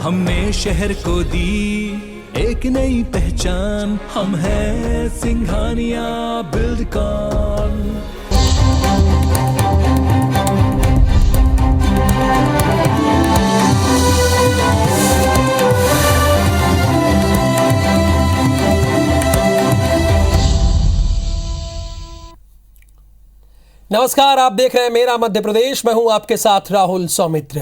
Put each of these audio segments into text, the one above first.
हमने शहर को दी एक नई पहचान, हम हैं सिंघानिया बिल्डकॉन। नमस्कार, आप देख रहे हैं मेरा मध्य प्रदेश। मैं हूं आपके साथ राहुल सौमित्र।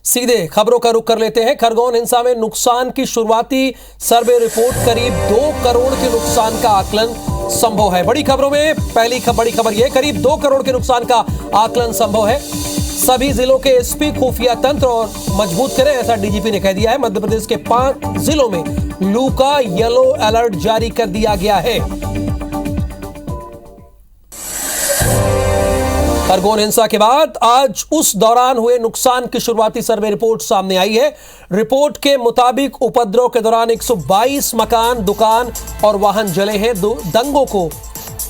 सीधे खबरों का रुख कर लेते हैं। खरगोन हिंसा में नुकसान की शुरुआती सर्वे रिपोर्ट करीब 2 करोड़ के नुकसान का आकलन संभव है। बड़ी खबरों में पहली बड़ी खबर यह, करीब 2 करोड़ के नुकसान का आकलन संभव है। सभी जिलों के एसपी खुफिया तंत्र और मजबूत करें, ऐसा डीजीपी ने कह दिया है। मध्य प्रदेश के 5 जिलों में लू का येलो अलर्ट जारी कर दिया गया है। खरगोन हिंसा के बाद आज उस दौरान हुए नुकसान की शुरुआती सर्वे रिपोर्ट सामने आई है। रिपोर्ट के मुताबिक उपद्रव के दौरान 122 मकान, दुकान और वाहन जले हैं। दंगों को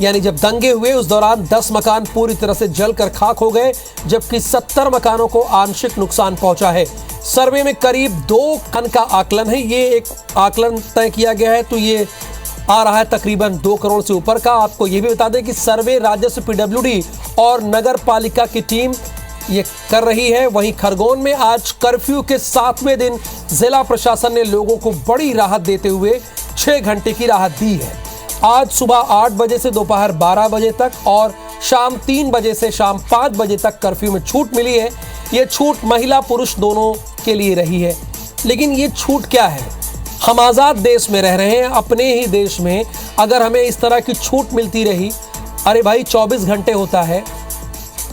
यानी जब दंगे हुए उस दौरान 10 मकान पूरी तरह से जलकर खाक हो गए, जबकि 70 मकानों को आंशिक नुकसान पहुंचा है। सर्वे में करीब 2 टन का आकलन है। ये एक आकलन तय किया गया है, तो ये आ रहा है तकरीबन 2 करोड़ से ऊपर का। आपको यह भी बता दें कि सर्वे राजस्व, पीडब्ल्यूडी और नगर पालिका की टीम ये कर रही है। वहीं खरगोन में आज कर्फ्यू के 7वें दिन जिला प्रशासन ने लोगों को बड़ी राहत देते हुए 6 घंटे की राहत दी है। आज सुबह 8 बजे से दोपहर 12 बजे तक और शाम 3 बजे से शाम 5 बजे तक कर्फ्यू में छूट मिली है। ये छूट महिला पुरुष दोनों के लिए रही है। लेकिन ये छूट क्या है? हम आज़ाद देश में रह रहे हैं, अपने ही देश में अगर हमें इस तरह की छूट मिलती रही, अरे भाई 24 घंटे होता है,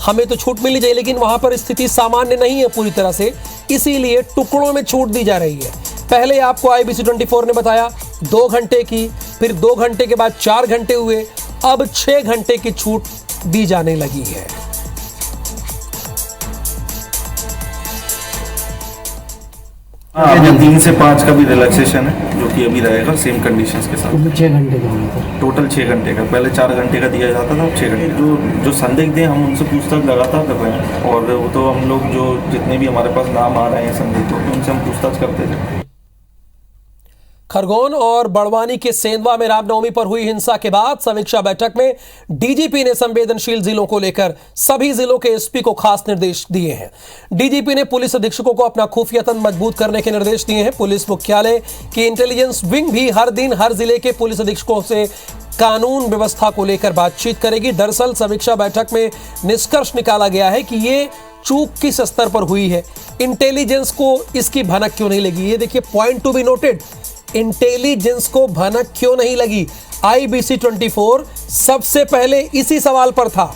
हमें तो छूट मिली जाए, लेकिन वहां पर स्थिति सामान्य नहीं है पूरी तरह से, इसीलिए टुकड़ों में छूट दी जा रही है। पहले आपको IBC 24 ने बताया 2 घंटे की, फिर 2 घंटे के बाद 4 घंटे हुए, अब 6 घंटे की छूट दी जाने लगी है। जो 3 से 5 का भी रिलैक्सेशन है, जो कि अभी रहेगा सेम कंडीशंस के साथ। 6 घंटे का टोटल 6 घंटे का, पहले 4 घंटे का दिया जाता था, अब 6 घंटे। जो संदिग्ध हैं हम उनसे पूछताछ लगातार कर रहे हैं, और वो तो हम लोग जो जितने भी हमारे पास नाम आ रहे हैं संदिग्धों के, उनसे हम पूछताछ करते थे। खरगोन और बड़वानी के सेंधवा में रामनवमी पर हुई हिंसा के बाद समीक्षा बैठक में डीजीपी ने संवेदनशील जिलों को लेकर सभी जिलों के एसपी को खास निर्देश दिए हैं। डीजीपी ने पुलिस अधीक्षकों को अपना खुफिया तंत्र मजबूत करने के निर्देश दिए हैं। पुलिस मुख्यालय की इंटेलिजेंस विंग भी हर दिन हर जिले के पुलिस अधीक्षकों से कानून व्यवस्था को लेकर बातचीत करेगी। दरअसल समीक्षा बैठक में निष्कर्ष निकाला गया है कि ये चूक किस स्तर पर हुई है, इंटेलिजेंस को इसकी भनक क्यों नहीं लगी। ये देखिए, point to be noted, intelligence को भनक क्यों नहीं लगी। IBC 24 सबसे पहले इसी सवाल पर था।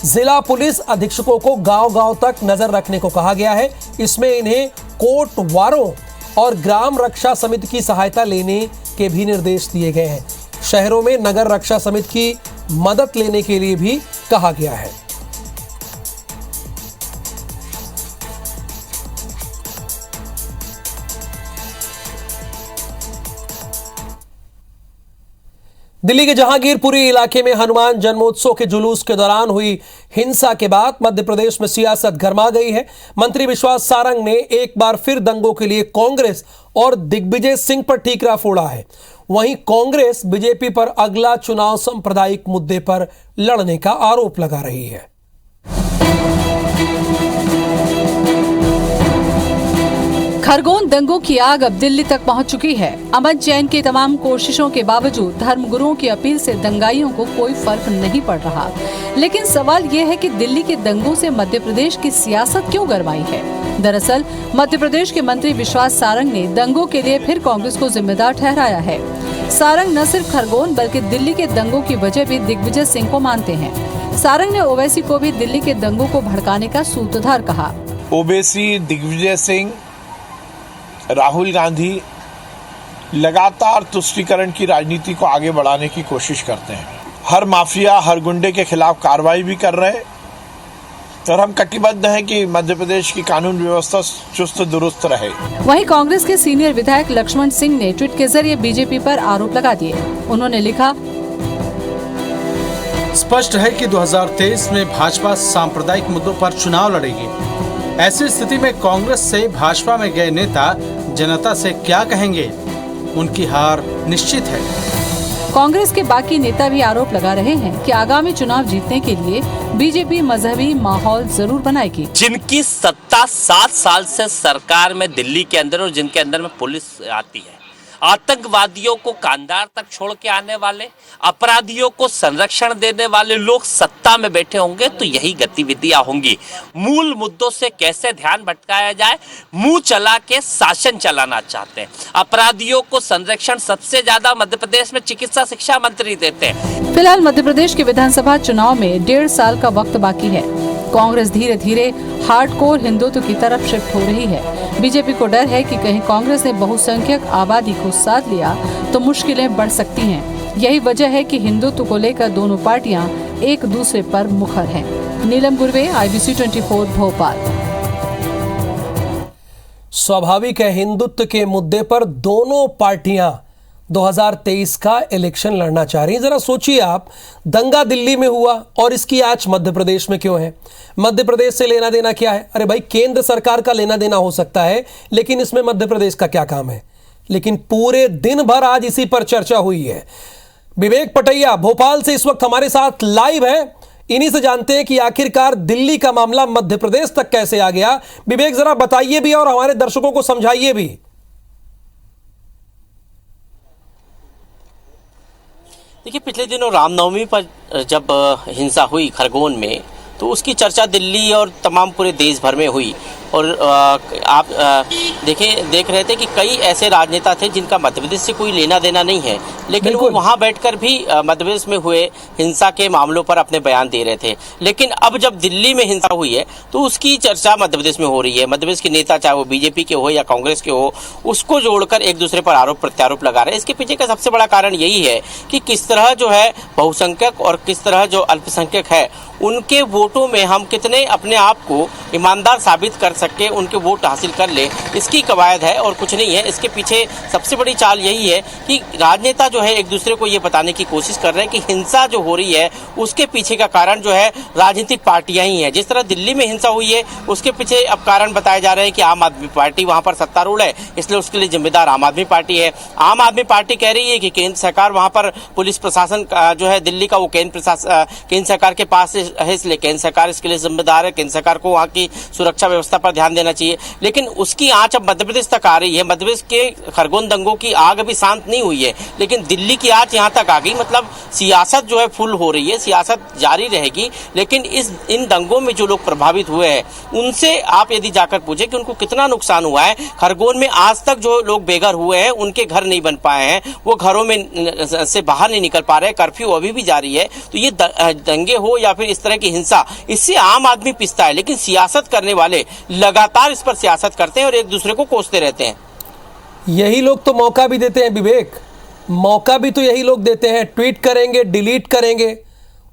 जिला पुलिस अधीक्षकों को गांव-गांव तक नजर रखने को कहा गया है। इसमें इन्हें कोटवारों और ग्राम रक्षा समिति की सहायता लेने के भी निर्देश दिए गए हैं। शहरों में नगर रक्षा समिति की मदद लेने के लिए भी कहा गया है। दिल्ली के जहांगीरपुरी इलाके में हनुमान जन्मोत्सव के जुलूस के दौरान हुई हिंसा के बाद मध्य प्रदेश में सियासत गर्मा गई है। मंत्री विश्वास सारंग ने एक बार फिर दंगों के लिए कांग्रेस और दिग्विजय सिंह पर ठीकरा फोड़ा है। वहीं कांग्रेस बीजेपी पर अगला चुनाव सांप्रदायिक मुद्दे पर लड़ने का आरोप लगा रही है। खरगोन दंगों की आग अब दिल्ली तक पहुंच चुकी है। अमन जैन की तमाम कोशिशों के बावजूद धर्मगुरुओं की अपील से दंगाइयों को कोई फर्क नहीं पड़ रहा। लेकिन सवाल ये है कि दिल्ली के दंगों से मध्य प्रदेश की सियासत क्यों गरमाई है। दरअसल मध्य प्रदेश के मंत्री विश्वास सारंग ने दंगों के लिए फिर कांग्रेस को जिम्मेदार ठहराया है। सारंग न सिर्फ खरगोन बल्कि दिल्ली के दंगों की वजह भी दिग्विजय सिंह को मानते हैं। सारंग ने ओवैसी को भी दिल्ली के दंगों को भड़काने का सूत्रधार कहा। ओवैसी, दिग्विजय सिंह, राहुल गांधी लगातार तुष्टीकरण की राजनीति को आगे बढ़ाने की कोशिश करते हैं। हर माफिया, हर गुंडे के खिलाफ कार्रवाई भी कर रहे हैं, और हम कटिबद्ध हैं कि मध्य प्रदेश की कानून व्यवस्था चुस्त दुरुस्त रहे। वहीं कांग्रेस के सीनियर विधायक लक्ष्मण सिंह ने ट्वीट के जरिए बीजेपी पर आरोप लगा दिए। उन्होंने लिखा, स्पष्ट है कि 2023 में भाजपा सांप्रदायिक मुद्दों पर चुनाव लड़ेगी। ऐसी स्थिति में कांग्रेस से भाजपा में गए नेता जनता से क्या कहेंगे, उनकी हार निश्चित है। कांग्रेस के बाकी नेता भी आरोप लगा रहे हैं कि आगामी चुनाव जीतने के लिए बीजेपी मजहबी माहौल जरूर बनाएगी। जिनकी सत्ता 7 साल से सरकार में दिल्ली के अंदर और जिनके अंदर में पुलिस आती है, आतंकवादियों को कांधार तक छोड़ के आने वाले, अपराधियों को संरक्षण देने वाले लोग सत्ता में बैठे होंगे तो यही गतिविधियां होंगी। मूल मुद्दों से कैसे ध्यान भटकाया जाए, मुंह चला के शासन चलाना चाहते हैं। अपराधियों को संरक्षण सबसे ज्यादा मध्य प्रदेश में चिकित्सा शिक्षा मंत्री देते हैं। फिलहाल मध्य प्रदेश के विधानसभा चुनाव में 1.5 साल का वक्त बाकी है। कांग्रेस धीरे धीरे हार्डकोर हिंदुत्व की तरफ शिफ्ट हो रही है। बीजेपी को डर है कि कहीं कांग्रेस ने बहुसंख्यक आबादी को साथ लिया तो मुश्किलें बढ़ सकती हैं। यही वजह है कि हिंदुत्व को लेकर दोनों पार्टियां एक दूसरे पर मुखर हैं। नीलम गुरवे, IBC 24 भोपाल। स्वाभाविक है, हिंदुत्व के मुद्दे पर दोनों पार्टियां 2023 का इलेक्शन लड़ना चाह रही हैं। जरा सोचिए आप, दंगा दिल्ली में हुआ और इसकी आंच मध्य प्रदेश में क्यों है? मध्य प्रदेश से लेना देना क्या है? अरे भाई, केंद्र सरकार का लेना देना हो सकता है, लेकिन इसमें मध्य प्रदेश का क्या काम है? लेकिन पूरे दिन भर आज इसी पर चर्चा हुई है। विवेक पटैया भोपाल से इस वक्त हमारे साथ लाइव है। इन्हीं से जानते हैं कि आखिरकार दिल्ली का मामला मध्य प्रदेश तक कैसे आ गया। विवेक, जरा बताइए भी और हमारे दर्शकों को समझाइए भी। देखिए, पिछले दिनों रामनवमी पर जब हिंसा हुई खरगोन में, तो उसकी चर्चा दिल्ली और तमाम पूरे देश भर में हुई। और आप देख रहे थे कि कई ऐसे राजनेता थे जिनका मध्य प्रदेश से कोई लेना देना नहीं है, लेकिन वो वहां बैठकर भी मध्य प्रदेश में हुए हिंसा के मामलों पर अपने बयान दे रहे थे। लेकिन अब जब दिल्ली में हिंसा हुई है तो उसकी चर्चा मध्य प्रदेश में हो रही है। मध्य प्रदेश के नेता, चाहे वो बीजेपी के हो या कांग्रेस के हो, उसको जोड़कर एक दूसरे पर आरोप प्रत्यारोप लगा रहे हैं। इसके पीछे का सबसे बड़ा कारण यही है कि किस तरह जो है बहुसंख्यक और किस तरह जो अल्पसंख्यक है, उनके वोटों में हम कितने अपने आप को ईमानदार साबित कर सके, उनके वोट हासिल कर ले, इसकी कवायद है और कुछ नहीं है। इसके पीछे सबसे बड़ी चाल यही है कि राजनेता जो है एक दूसरे को ये बताने की कोशिश कर रहे हैं कि हिंसा जो हो रही है उसके पीछे का कारण जो है राजनीतिक पार्टियां ही हैं। जिस तरह दिल्ली में हिंसा हुई है उसके पीछे अब कारण बताए जा रहे हैं कि आम आदमी पार्टी वहां पर सत्तारूढ़ है, इसलिए उसके लिए जिम्मेदार आम आदमी पार्टी है। आम आदमी पार्टी कह रही है कि केंद्र सरकार वहां पर पुलिस प्रशासन जो है दिल्ली का, वो केंद्र सरकार के पास है, इसलिए केंद्र सरकार इसके लिए जिम्मेदार है। केंद्र सरकार को वहां की सुरक्षा व्यवस्था पर ध्यान देना चाहिए। लेकिन उसकी आंच अब मध्य प्रदेश तक आ रही है। मध्य प्रदेश के खरगोन दंगों की आग अभी शांत नहीं हुई है, लेकिन दिल्ली की आंच यहां तक आ गई। मतलब सियासत जो है फुल हो रही है, सियासत जारी रहेगी। लेकिन इन दंगों में जो लोग प्रभावित हुए हैं उनसे आप यदि जाकर पूछे कि उनको कितना नुकसान हुआ है, खरगोन में आज तक जो लोग बेघर हुए हैं, उनके घर नहीं बन पाए हैं, वो घरों में से बाहर नहीं निकल पा रहे, कर्फ्यू अभी भी जारी है। तो ये दंगे हो या फिर इस तरह की हिंसा, इससे आम आदमी पिसता है, लेकिन सियासत करने वाले लगातार इस पर सियासत करते हैं और एक दूसरे को कोसते रहते हैं। यही लोग तो मौका भी देते हैं विवेक, मौका भी तो यही लोग देते हैं। ट्वीट करेंगे, डिलीट करेंगे,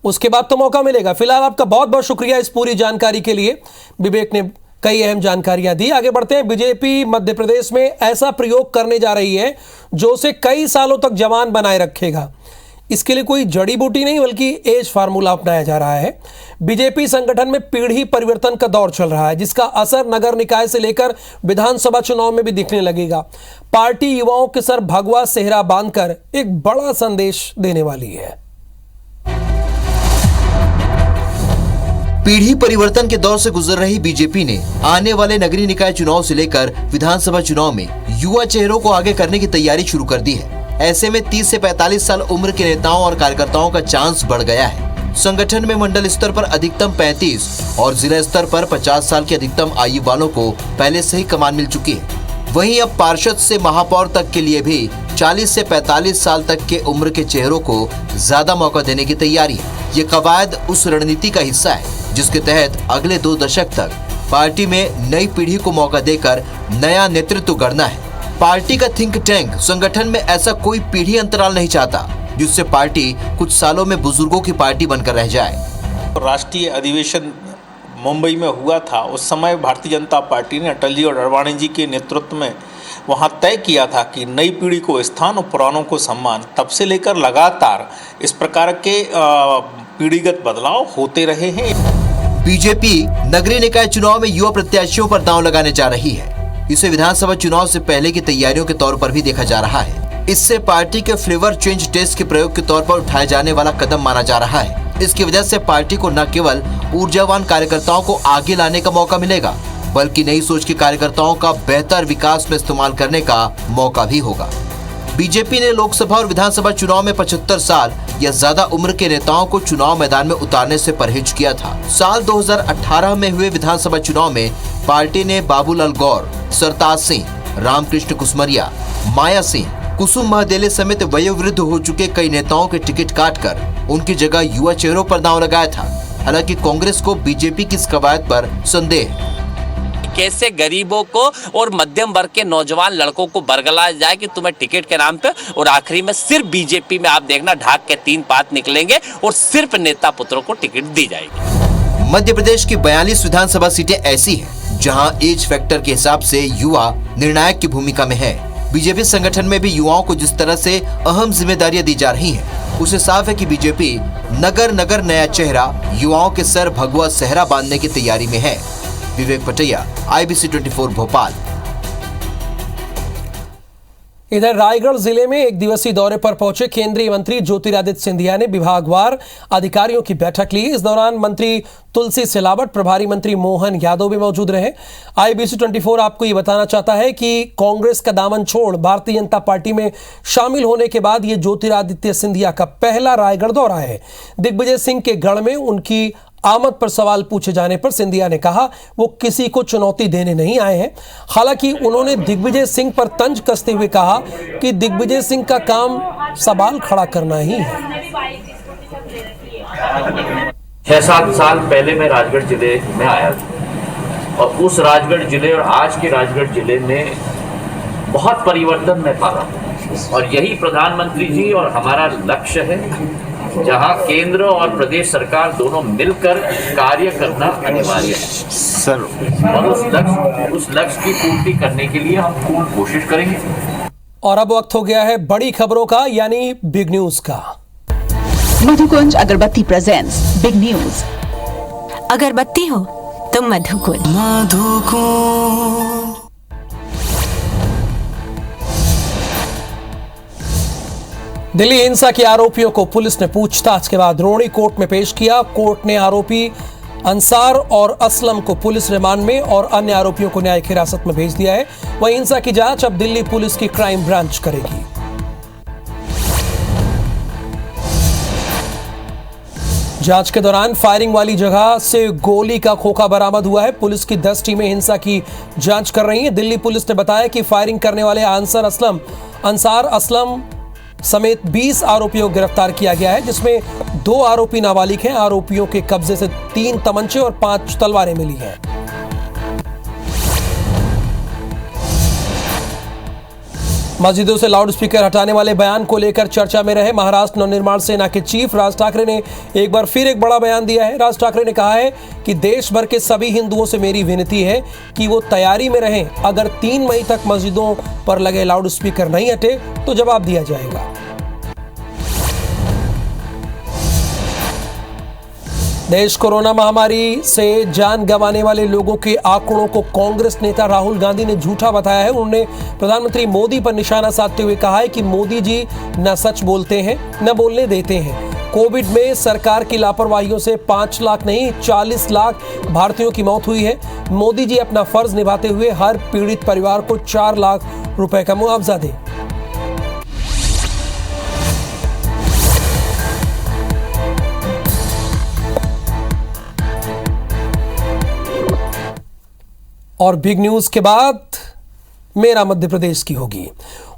उसके बाद तो मौका मिलेगा। फिलहाल आपका बहुत बहुत शुक्रिया इस पूरी जानकारी के लिए। विवेक ने कई अहम जानकारियां दी। आगे बढ़ते हैं। बीजेपी मध्य प्रदेश में ऐसा प्रयोग करने जा रही है जो उसे कई सालों तक जवान बनाए रखेगा। इसके लिए कोई जड़ी बूटी नहीं बल्कि एज फार्मूला अपनाया जा रहा है। बीजेपी संगठन में पीढ़ी परिवर्तन का दौर चल रहा है, जिसका असर नगर निकाय से लेकर विधानसभा चुनाव में भी दिखने लगेगा। पार्टी युवाओं के सर भगवा सेहरा बांधकर एक बड़ा संदेश देने वाली है। पीढ़ी परिवर्तन के दौर से गुजर रही बीजेपी ने आने वाले नगरीय निकाय चुनाव से लेकर विधानसभा चुनाव में युवा चेहरों को आगे करने की तैयारी शुरू कर दी है। ऐसे में 30 से 45 साल उम्र के नेताओं और कार्यकर्ताओं का चांस बढ़ गया है। संगठन में मंडल स्तर पर अधिकतम 35 और जिला स्तर पर 50 साल की अधिकतम आयु वालों को पहले से ही कमान मिल चुकी है। वहीं अब पार्षद से महापौर तक के लिए भी 40 से 45 साल तक के उम्र के चेहरों को ज्यादा मौका देने की तैयारी है। ये कवायद उस रणनीति का हिस्सा है जिसके तहत अगले 2 दशक तक पार्टी में नई पीढ़ी को मौका देकर नया नेतृत्व गढ़ना है। पार्टी का थिंक टैंक संगठन में ऐसा कोई पीढ़ी अंतराल नहीं चाहता जिससे पार्टी कुछ सालों में बुजुर्गों की पार्टी बनकर रह जाए। राष्ट्रीय अधिवेशन मुंबई में हुआ था, उस समय भारतीय जनता पार्टी ने अटल जी और अडवाणी जी के नेतृत्व में वहां तय किया था कि नई पीढ़ी को स्थान और पुरानों को सम्मान। तब से लेकर लगातार इस प्रकार के पीढ़ीगत बदलाव होते रहे हैं। बीजेपी नगरीय निकाय चुनाव में युवा प्रत्याशियों पर दांव लगाने जा रही है। इसे विधानसभा चुनाव से पहले की तैयारियों के तौर पर भी देखा जा रहा है। इससे पार्टी के फ्लेवर चेंज टेस्ट के प्रयोग के तौर पर उठाए जाने वाला कदम माना जा रहा है। इसकी वजह से पार्टी को न केवल ऊर्जावान कार्यकर्ताओं को आगे लाने का मौका मिलेगा, बल्कि नई सोच के कार्यकर्ताओं का बेहतर विकास में इस्तेमाल करने का मौका भी होगा। बीजेपी ने लोकसभा और विधानसभा चुनाव में 75 साल या ज्यादा उम्र के नेताओं को चुनाव मैदान में उतारने से परहेज किया था। साल 2018 में हुए विधानसभा चुनाव में पार्टी ने बाबूलाल गौर, सरताज सिंह, रामकृष्ण कुसमरिया, माया सिंह, कुसुम महदेले समेत वयोवृद्ध हो चुके कई नेताओं के टिकट काटकर उनकी जगह युवा चेहरों पर दांव लगाया था। हालांकि कांग्रेस को बीजेपी की इस कवायद पर संदेह है। कैसे गरीबों को और मध्यम वर्ग के नौजवान लड़कों को बरगलाया जाए कि तुम्हें टिकट के नाम पे, और आखिरी में सिर्फ बीजेपी में आप देखना ढाक के 3 पात निकलेंगे और सिर्फ नेता पुत्रों को टिकट दी जाएगी। मध्य प्रदेश की 42 विधानसभा सीटें ऐसी हैं जहां एज फैक्टर के हिसाब से युवा निर्णायक की भूमिका में है। बीजेपी संगठन में भी युवाओं को जिस तरह से अहम जिम्मेदारियां दी जा रही हैं, उससे साफ है कि बीजेपी नगर नगर नया चेहरा, युवाओं के सर भगवा सेहरा बांधने की तैयारी में है। विवेक पटैया, IBC 24 भोपाल। इधर रायगढ़ जिले में एक दिवसीय दौरे पर पहुंचे केंद्रीय मंत्री ज्योतिरादित्य सिंधिया ने विभागवार अधिकारियों की बैठक ली। इस दौरान मंत्री तुलसी सिलावट, प्रभारी मंत्री मोहन यादव भी मौजूद रहे। IBC 24 आपको ये बताना चाहता है कि कांग्रेस का दामन छोड़ भारतीय जनता पार्टी में शामिल होने के बाद ये ज्योतिरादित्य सिंधिया का पहला रायगढ़ दौरा है। दिग्विजय सिंह के गढ़ में उनकी आमद पर सवाल पूछे जाने पर सिंधिया ने कहा वो किसी को चुनौती देने नहीं आए हैं। हालांकि उन्होंने दिग्विजय सिंह पर तंज कसते हुए कहा कि दिग्विजय सिंह का काम सवाल खड़ा करना ही है। 6-7 साल पहले मैं राजगढ़ जिले में आया था और उस राजगढ़ जिले और आज के राजगढ़ जिले में बहुत परिवर्तन मैं पा रहा हूँ, और यही प्रधानमंत्री जी और हमारा लक्ष्य है, जहां केंद्र और प्रदेश सरकार दोनों मिलकर कार्य करना अनिवार्य है सर, और उस लक्ष्य की पूर्ति करने के लिए हम पूर्ण कोशिश करेंगे। और अब वक्त हो गया है बड़ी खबरों का, यानी बिग न्यूज का। मधुकुंज अगरबत्ती प्रेजेंट्स बिग न्यूज। अगरबत्ती हो तो मधुकुंज। दिल्ली हिंसा के आरोपियों को पुलिस ने पूछताछ के बाद रोहिणी कोर्ट में पेश किया। कोर्ट ने आरोपी अंसार और असलम को पुलिस रिमांड में और अन्य आरोपियों को न्यायिक हिरासत में भेज दिया है। वहीं हिंसा की जांच अब दिल्ली पुलिस की क्राइम ब्रांच करेगी। जांच के दौरान फायरिंग वाली जगह से गोली का खोखा बरामद हुआ है। पुलिस की 10 टीमें हिंसा की जांच कर रही हैं। दिल्ली पुलिस ने बताया कि फायरिंग करने वाले अंसार असलम समेत 20 आरोपियों को गिरफ्तार किया गया है, जिसमें 2 आरोपी नाबालिग हैं। आरोपियों के कब्जे से 3 तमंचे और 5 तलवारें मिली हैं। मस्जिदों से लाउडस्पीकर हटाने वाले बयान को लेकर चर्चा में रहे महाराष्ट्र नवनिर्माण सेना के चीफ राज ठाकरे ने एक बार फिर एक बड़ा बयान दिया है। राज ठाकरे ने कहा है कि देश भर के सभी हिंदुओं से मेरी विनती है कि वो तैयारी में रहें। अगर 3 मई तक मस्जिदों पर लगे लाउडस्पीकर नहीं हटे तो जवाब दिया जाएगा। देश कोरोना महामारी से जान गंवाने वाले लोगों के आंकड़ों को कांग्रेस नेता राहुल गांधी ने झूठा बताया है। उन्होंने प्रधानमंत्री मोदी पर निशाना साधते हुए कहा है कि मोदी जी न सच बोलते हैं न बोलने देते हैं। कोविड में सरकार की लापरवाहियों से 5 लाख नहीं 40 लाख भारतीयों की मौत हुई है। मोदी जी अपना फर्ज निभाते हुए हर पीड़ित परिवार को 4 लाख रुपए का मुआवजा दें। और बिग न्यूज के बाद मेरा मध्य प्रदेश की होगी।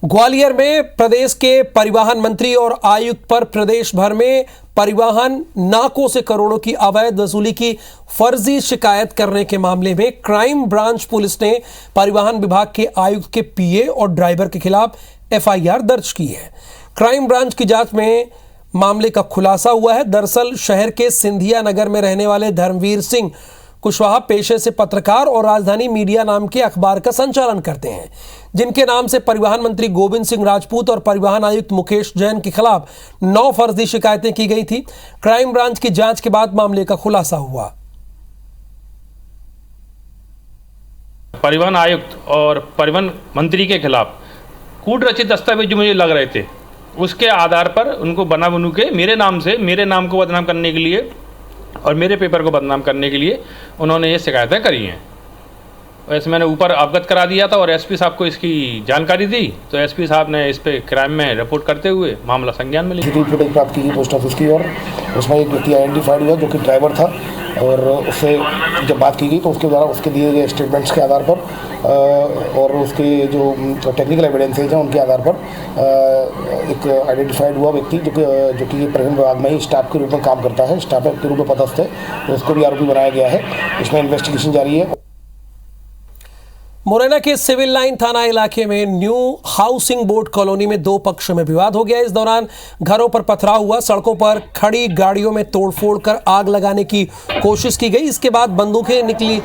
ग्वालियर में प्रदेश के परिवहन मंत्री और आयुक्त पर प्रदेश भर में परिवहन नाकों से करोड़ों की अवैध वसूली की फर्जी शिकायत करने के मामले में क्राइम ब्रांच पुलिस ने परिवहन विभाग के आयुक्त के पीए और ड्राइवर के खिलाफ FIR दर्ज की है। क्राइम ब्रांच की जांच में मामले का खुलासा हुआ है। दरअसल शहर के सिंधिया नगर में रहने वाले धर्मवीर सिंह कुशवाहा पेशे से पत्रकार और राजधानी मीडिया नाम के अखबार का संचालन करते हैं, जिनके नाम से परिवहन मंत्री गोविंद सिंह राजपूत और परिवहन आयुक्त मुकेश जैन के खिलाफ 9 फर्जी शिकायतें की गई थी। क्राइम ब्रांच की जांच के बाद मामले का खुलासा हुआ। परिवहन आयुक्त और परिवहन मंत्री के खिलाफ कूट रचित दस्तावेज जो मुझे लग रहे थे, उसके आधार पर उनको बना बनू के मेरे नाम को बदनाम करने के लिए और मेरे पेपर को बदनाम करने के लिए उन्होंने ये शिकायतें करी हैं। वैसे मैंने ऊपर अवगत करा दिया था और एसपी साहब को इसकी जानकारी दी, तो एसपी साहब ने इस पे क्राइम में रिपोर्ट करते हुए मामला संज्ञान में लिया। फुटेज प्राप्त की गई पोस्ट ऑफिस की और उसमें एक व्यक्ति आइडेंटिफाइड हुआ जो कि ड्राइवर था, और उससे जब बात की गई तो उसके द्वारा उसके दिए गए स्टेटमेंट्स के आधार पर और उसके जो टेक्निकल एविडेंसेज हैं उनके आधार पर एक आइडेंटिफाइड हुआ व्यक्ति जो कि परिवहन विभाग में ही स्टाफ के रूप में काम करता है, स्टाफ के रूप में पदस्थ है, तो उसको भी आरोपी बनाया गया है। इसमें इन्वेस्टिगेशन जारी है। मुरैना के सिविल लाइन थाना इलाके में न्यू हाउसिंग बोर्ड कॉलोनी में दो पक्षों में विवाद हो गया। इस दौरान घरों पर पथराव हुआ, सड़कों पर खड़ी गाड़ियों में तोड़फोड़ कर आग लगाने की कोशिश की गई। इसके बाद बंदूकें निकली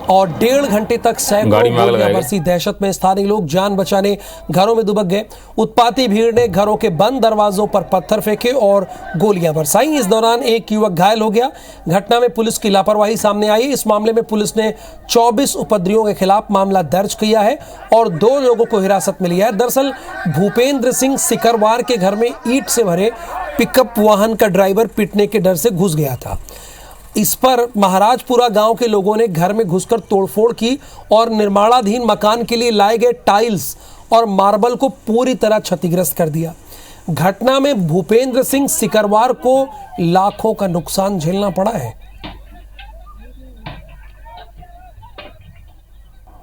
और 1.5 घंटे तक सैकड़ों गोलियां बरसी। दहशत में स्थानीय लोग जान बचाने घरों में दुबक गए। उत्पाती भीड़ ने घरों के बंद दरवाजों पर पत्थर फेंके और गोलियां बरसाई। इस दौरान एक युवक घायल हो गया। घटना में पुलिस की लापरवाही सामने आई। इस मामले में पुलिस ने 24 उपद्रवियों के खिलाफ मामला दर्ज किया है और 2 लोगों को हिरासत में लिया है। दरअसल भूपेंद्र सिंह सिकरवार के घर में ईंट से भरे पिकअप वाहन का ड्राइवर पीटने के डर से घुस गया था। इस पर महाराजपुरा गांव के लोगों ने घर में घुसकर तोड़फोड़ की और निर्माणाधीन मकान के लिए लाए गए टाइल्स और मार्बल को पूरी तरह क्षतिग्रस्त कर दिया। घटना में भूपेंद्र सिंह सिकरवार को लाखों का नुकसान झेलना पड़ा है।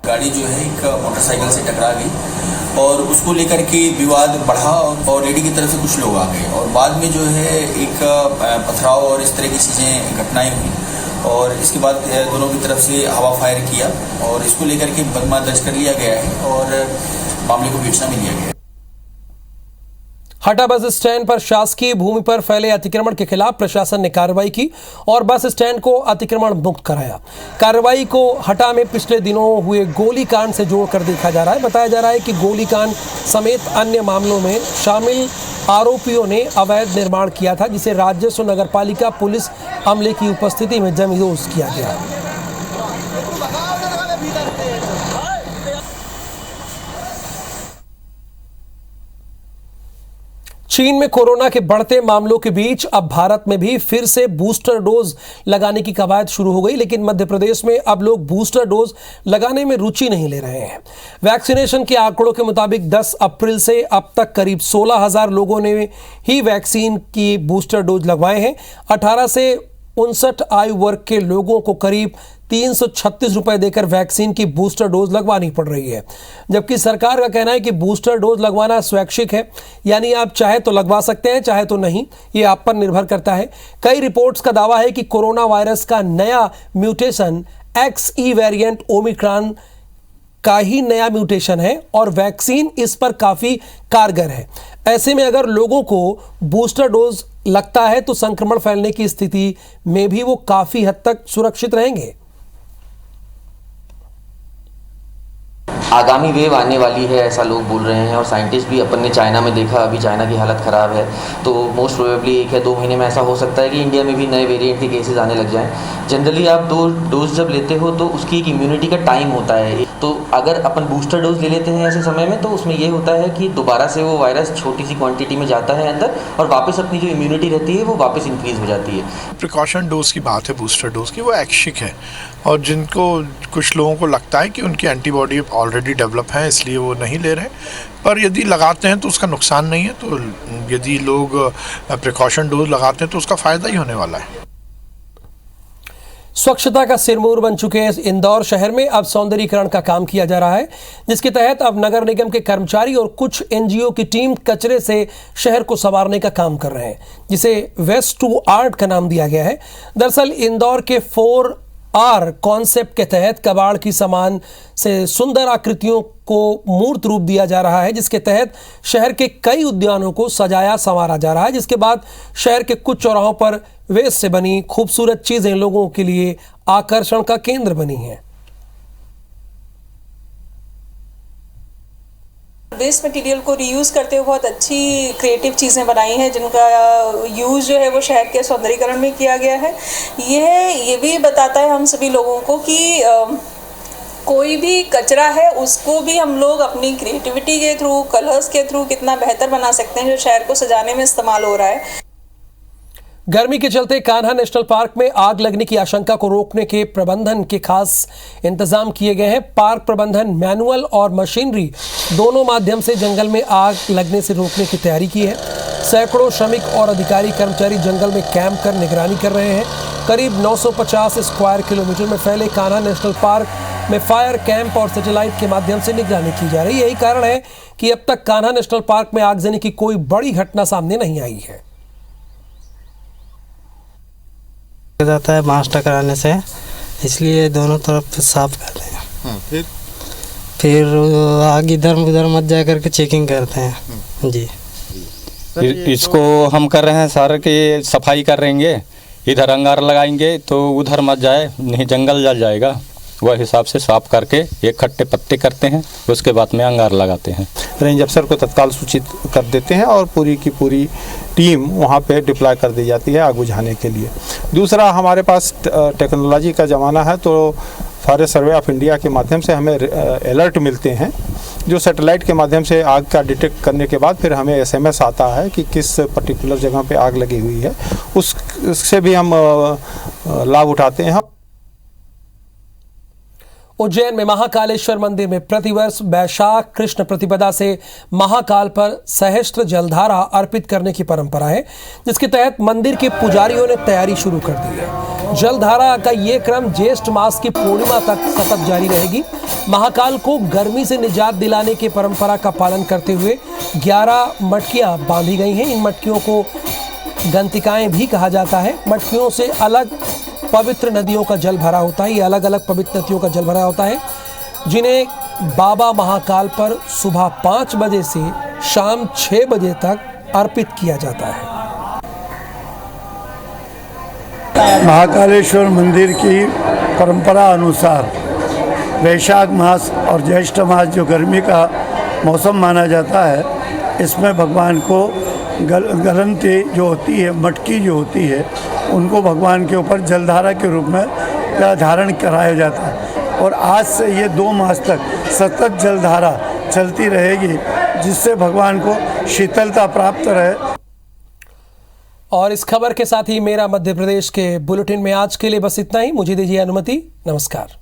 गाड़ी जो है एक मोटरसाइकिल से टकरा गई और उसको लेकर के विवाद बढ़ा और लेडी की तरफ से कुछ लोग आ गए और बाद में जो है एक पथराव और इस तरह की चीज़ें घटनाएं हुई और इसके बाद दोनों की तरफ से हवा फायर किया और इसको लेकर के मुकदमा दर्ज कर लिया गया है और मामले को विवेचना में लिया गया है। हटा बस स्टैंड पर शासकीय भूमि पर फैले अतिक्रमण के खिलाफ प्रशासन ने कार्रवाई की और बस स्टैंड को अतिक्रमण मुक्त कराया। कार्रवाई को हटा में पिछले दिनों हुए गोलीकांड से जोड़कर देखा जा रहा है। बताया जा रहा है कि गोलीकांड समेत अन्य मामलों में शामिल आरोपियों ने अवैध निर्माण किया था, जिसे राजस्व नगरपालिका पुलिस अमले की उपस्थिति में जमींदोज किया गया। चीन में कोरोना के बढ़ते मामलों के बीच अब भारत में भी फिर से बूस्टर डोज लगाने की कवायद शुरू हो गई, लेकिन मध्य प्रदेश में अब लोग बूस्टर डोज लगाने में रुचि नहीं ले रहे हैं। वैक्सीनेशन के आंकड़ों के मुताबिक 10 अप्रैल से अब तक करीब 16,000 लोगों ने ही वैक्सीन की बूस्टर डोज लगवाए हैं। 18 से 59 आयु वर्ग के लोगों को करीब 336 रुपए देकर वैक्सीन की बूस्टर डोज लगवानी पड़ रही है, जबकि सरकार का कहना है कि बूस्टर डोज लगवाना स्वैच्छिक है, यानी आप चाहे तो लगवा सकते हैं, चाहे तो नहीं, ये आप पर निर्भर करता है। कई रिपोर्ट्स का दावा है कि कोरोना वायरस का नया म्यूटेशन XE वेरिएंट ओमिक्रॉन का ही नया म्यूटेशन है और वैक्सीन इस पर काफी कारगर है। ऐसे में अगर लोगों को बूस्टर डोज लगता है तो संक्रमण फैलने की स्थिति में भी वो काफी हद तक सुरक्षित रहेंगे। आगामी वेव आने वाली है ऐसा लोग बोल रहे हैं और साइंटिस्ट भी, अपन ने चाइना में देखा, अभी चाइना की हालत ख़राब है, तो मोस्ट प्रोबेबली 1 या 2 महीने में ऐसा हो सकता है कि इंडिया में भी नए वेरिएंट के केसेस आने लग जाएं। जनरली आप 2 डोज जब लेते हो तो उसकी एक इम्यूनिटी का टाइम होता है, तो अगर अपन बूस्टर डोज ले लेते हैं ऐसे समय में तो उसमें ये होता है कि दोबारा से वो वायरस छोटी सी क्वांटिटी में जाता है अंदर और वापस अपनी जो इम्यूनिटी रहती है वो वापस इंक्रीज हो जाती है। प्रिकॉशन डोज की बात है बूस्टर डोज की, वो ऐच्छिक है और जिनको कुछ लोगों को लगता है कि उनकी एंटीबॉडी ऑलरेडी डेवलप है इसलिए वो नहीं ले रहे, पर यदि लगाते हैं तो उसका नुकसान नहीं है। तो यदि लोग प्रिकॉशन डोज लगाते हैं तो उसका फ़ायदा ही होने वाला है। स्वच्छता का सिरमौर बन चुके इंदौर शहर में अब सौंदर्यीकरण का काम किया जा रहा है, जिसके तहत अब नगर निगम के कर्मचारी और कुछ NGO की टीम कचरे से शहर को संवारने का काम कर रहे हैं, जिसे वेस्ट टू आर्ट का नाम दिया गया है। दरअसल इंदौर के 4R कॉन्सेप्ट के तहत कबाड़ की सामान से सुंदर आकृतियों को मूर्त रूप दिया जा रहा है, जिसके तहत शहर के कई उद्यानों को सजाया संवारा जा रहा है, जिसके बाद शहर के कुछ चौराहों पर वेस्ट से बनी खूबसूरत चीजें लोगों के लिए आकर्षण का केंद्र बनी हैं। वेस्ट मटेरियल को रीयूज करते हुए बहुत अच्छी क्रिएटिव चीज़ें बनाई हैं, जिनका यूज़ जो है वो शहर के सौंदर्यीकरण में किया गया है। ये भी बताता है हम सभी लोगों को कि कोई भी कचरा है उसको भी हम लोग अपनी क्रिएटिविटी के थ्रू, कलर्स के थ्रू कितना बेहतर बना सकते हैं, जो शहर को सजाने में इस्तेमाल हो रहा है। गर्मी के चलते कान्हा नेशनल पार्क में आग लगने की आशंका को रोकने के प्रबंधन के खास इंतजाम किए गए हैं। पार्क प्रबंधन मैनुअल और मशीनरी दोनों माध्यम से जंगल में आग लगने से रोकने की तैयारी की है। सैकड़ों श्रमिक और अधिकारी कर्मचारी जंगल में कैंप कर निगरानी कर रहे हैं। करीब 950 स्क्वायर किलोमीटर में फैले कान्हा नेशनल पार्क में फायर कैंप और सैटेलाइट के माध्यम से निगरानी की जा रही है। यही कारण है कि अब तक कान्हा नेशनल पार्क में आगजनी की कोई बड़ी घटना सामने नहीं आई है। जाता है बांस टकराने से, इसलिए दोनों तरफ साफ करते हैं। फिर आग इधर उधर मत जा करके चेकिंग करते हैं जी। इसको हम कर रहे हैं सर कि सफाई करेंगे, इधर अंगार लगाएंगे तो उधर मत जाए, नहीं जंगल जल जाएगा। वह हिसाब से साफ करके एक खट्टे पत्ते करते हैं, उसके बाद में अंगार लगाते हैं। रेंज अफसर को तत्काल सूचित कर देते हैं और पूरी की पूरी टीम वहाँ पे डिप्लॉय कर दी जाती है आग बुझाने के लिए। दूसरा, हमारे पास टेक्नोलॉजी का ज़माना है, तो फॉरेस्ट सर्वे ऑफ इंडिया के माध्यम से हमें अलर्ट मिलते हैं, जो सैटेलाइट के माध्यम से आग का डिटेक्ट करने के बाद फिर हमें SMS आता है कि किस पर्टिकुलर जगह पे आग लगी हुई है। उससे भी हम लाभ उठाते हैं। उज्जैन में महाकालेश्वर मंदिर में प्रतिवर्ष वैशाख कृष्ण प्रतिपदा से महाकाल पर सहस्त्र जलधारा अर्पित करने की परंपरा है, जिसके तहत मंदिर के पुजारियों ने तैयारी शुरू कर दी है। जलधारा का ये क्रम ज्येष्ठ मास की पूर्णिमा तक सतत जारी रहेगी। महाकाल को गर्मी से निजात दिलाने की परंपरा का पालन करते हुए 11 मटकियां बांधी गई हैं। इन मटकियों को गंतिकाएं भी कहा जाता है। मटकियों से अलग पवित्र नदियों का जल भरा होता है। ये अलग अलग पवित्र नदियों का जल भरा होता है, जिन्हें बाबा महाकाल पर सुबह 5 बजे से शाम 6 बजे तक अर्पित किया जाता है। महाकालेश्वर मंदिर की परंपरा अनुसार वैशाख मास और ज्येष्ठ मास जो गर्मी का मौसम माना जाता है, इसमें भगवान को गलंती जो होती है, मटकी जो होती है, उनको भगवान के ऊपर जलधारा के रूप में धारण कराया जाता है। और आज से ये 2 मास तक सतत जलधारा चलती रहेगी, जिससे भगवान को शीतलता प्राप्त रहे। और इस खबर के साथ ही मेरा मध्य प्रदेश के बुलेटिन में आज के लिए बस इतना ही। मुझे दीजिए अनुमति। नमस्कार।